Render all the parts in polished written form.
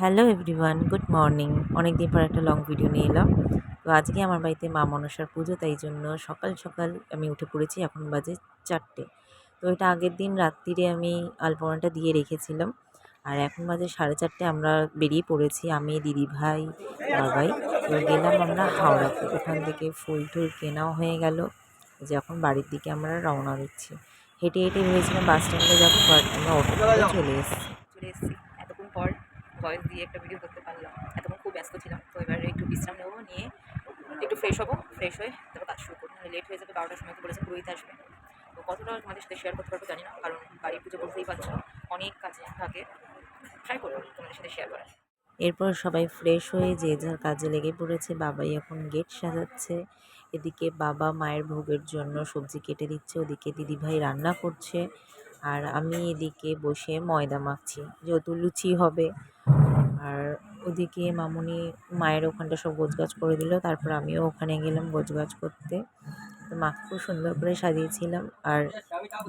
Hello everyone, good morning. অনেক দিন পর একটা লং ভিডিও নিয়ে এলাম। তো আজকে আমার বাড়িতে মা মনসার পুজো, তাই জন্য সকাল সকাল আমি উঠে পড়েছি। এখন বাজে 4টে। তো এটা আগের দিন রাত্রিরে আমি আলপনাটা দিয়ে রেখেছিলাম। আর এখন বাজে 4:30। আমরা বেরিয়ে পড়েছি, আমি, দিদিভাই, বাবাই। তো গেলাম আমরা হাওড়াতে। ওখান থেকে ফুল টুল কেনাও হয়ে গেল। যে এখন বাড়ির দিকে আমরা রওনা দিচ্ছি। হেঁটে হেঁটে ভেবেছিলাম বাস স্ট্যান্ডে যাবো, বাট আমরা অটো করে চলে এসেছি। এতক্ষণ পর ভয়েস দিয়ে একটা ভিডিও করতে পারলাম। এতক্ষণ খুব ব্যস্ত ছিলাম, তো এবারে একটু বিশ্রাম নেবো, নিয়ে একটু ফ্রেশ হবো। ফ্রেশ হয়ে তারপর কাজ শুরু করবো, লেট হয়ে যাবে। 12টার সময় তো বলেছে পুরোহিত আসবে। তো কতটা তোমাদের সাথে শেয়ার করতে পারবো জানি না, কারণ বাড়ির পুজো বুঝতেই পারছো, অনেক কাজ থাকে। ট্রাই করবো তোমাদের সাথে শেয়ার করার। এরপর সবাই ফ্রেশ হয়ে যে যার কাজে লেগে পড়েছে। বাবাই এখন গেট সাজাচ্ছে, এদিকে বাবা মায়ের ভোগের জন্য সবজি কেটে দিচ্ছে, ওদিকে দিদিভাই রান্না করছে, আর আমি এদিকে বসে ময়দা মাখছি, যেহেতু লুচি হবে। আর ওদিকে মামুনি মায়ের ওখানটা সব গোছগাছ করে দিল, তারপর আমিও ওখানে গেলাম গোছগাছ করতে। তো মাকে খুব সুন্দর করে সাজিয়েছিলাম। আর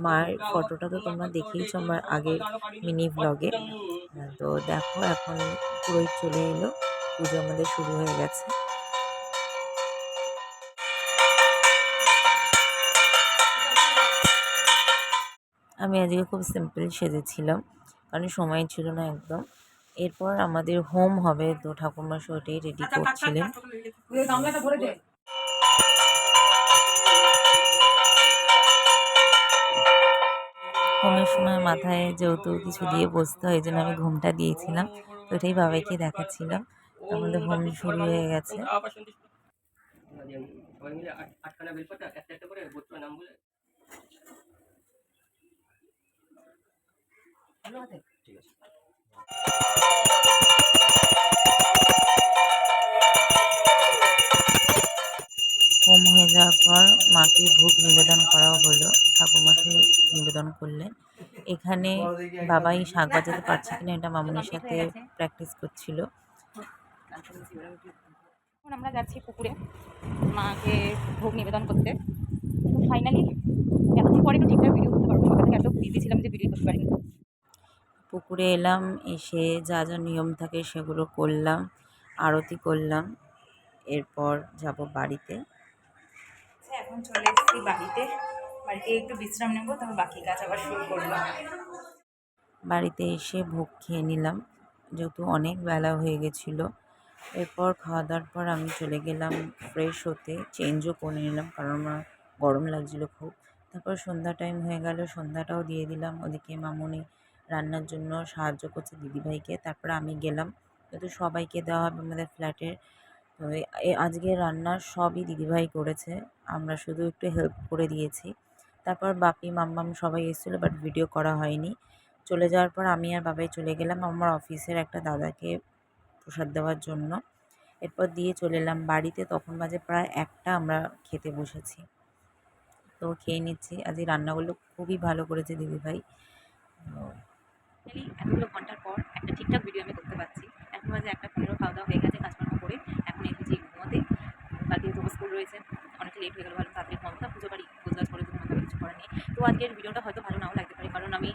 মায়ের ফটোটা তো তোমরা দেখেইছো আমার আগের মিনি ব্লগে। তো দেখো, এখন পুরোহিত চলে এলো, পুজো আমাদের শুরু হয়ে গেছে। আমি আজকে খুব সিম্পল সেজেছিলাম, কারণ সময় ছিল না একদম। এরপর আমাদের হোম হবে, তো ঠাকুরমা ওটাই রেডি করছিলেন। হোমের সময় মাথায় যেহেতু কিছু দিয়ে বসতে হয়, এই জন্য আমি ঘুমটা দিয়েছিলাম। তো এটাই বাবাইকে দেখাচ্ছিলাম। আমাদের হোম শুরু হয়ে গেছে। হোম হয়ে যাওয়ার পর মাকে ভোগ নিবেদন করাও হলো, ঠাকুরমশাই নিবেদন করলেন। এখানে বাবাই শাক বাজাতে পারছে কিনা এটা মামুনির সাথে প্র্যাকটিস করছিল। এখন আমরা যাচ্ছি পুকুরে মাকে ভোগ নিবেদন করতে। তো ফাইনালি এতদিন পরে একটু ঠিকঠাক ভিডিও করতে পারবো। সকাল থেকে এত বিজি ছিলাম যে ভিডিও করতে পারিনি। পুকুরে এলাম, এসে যা যা নিয়ম থাকে সেগুলো করলাম, আরতি করলাম। এরপর যাব বাড়িতে। এখন চলে এসেছি বাড়িতে একটু বিশ্রাম নেবো, তারপর বাকি কাজ আবার শুরু করলাম। বাড়িতে এসে ভোগ খেয়ে নিলাম, যেহেতু অনেক বেলা হয়ে গেছিলো। এরপর খাওয়া দাওয়ার পর আমি চলে গেলাম ফ্রেশ হতে, চেঞ্জও করে নিলাম, কারণ আমার গরম লাগছিলো খুব। তারপর সন্ধ্যা টাইম হয়ে গেল, সন্ধ্যাটাও দিয়ে দিলাম। ওদিকে মামুনি রান্নার জন্য সাহায্য করছে দিদিভাইকে। তারপর আমি গেলাম, যেহেতু সবাইকে দেওয়া হবে আমাদের ফ্ল্যাটের। তো আজকে রান্নার সবই দিদিভাই করেছে, আমরা শুধু একটু হেল্প করে দিয়েছি। তারপর বাপি মাম্মাম সবাই এসেছিলো, বাট ভিডিও করা হয়নি। চলে যাওয়ার পর আমি আর বাবাই চলে গেলাম আমার অফিসের একটা দাদাকে প্রসাদ দেওয়ার জন্য। এরপর দিয়ে চলে এলাম বাড়িতে, তখন বাজে প্রায় 1টা। আমরা খেতে বসেছি, তো খেয়ে নিচ্ছি। আজ এই রান্নাগুলো খুবই ভালো করেছে দিদিভাই। এতগুলো ঘন্টার পর একটা ঠিকঠাক ভিডিও আমি করতে পারছি। এখন বাজে 1:15, খাওয়া দাওয়া হয়ে গেছে, কাজকর্ম করে এখন এসেছি ঘুমোতে। কালকে তো স্কুল রয়েছে, অনেকটা লেট হয়ে গেল, ভালো তাড়াতাড়ি ঘুমাতে পুজো বাড়ি গোছগাছ করে তো ঘুমাতে কিছু করার নেই। তো আজকের ভিডিওটা হয়তো ভালো নাও লাগতে পারে, কারণ আমি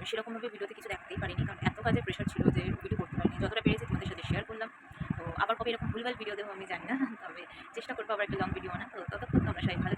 সেরকমভাবে ভিডিওতে কিছু দেখাতেই পারিনি, কারণ এত কাজের প্রেশার ছিল যে ভিডিও করতে পারিনি। যতটা পেরেছি তোমাদের সাথে শেয়ার করলাম। তো আবার কবে এরকম ভুলভাল ভিডিও দেবো আমি জানি না, তবে চেষ্টা করবো আবার একটা লং ভিডিও আনা। তো ততক্ষণ তোমরা সবাই ভালো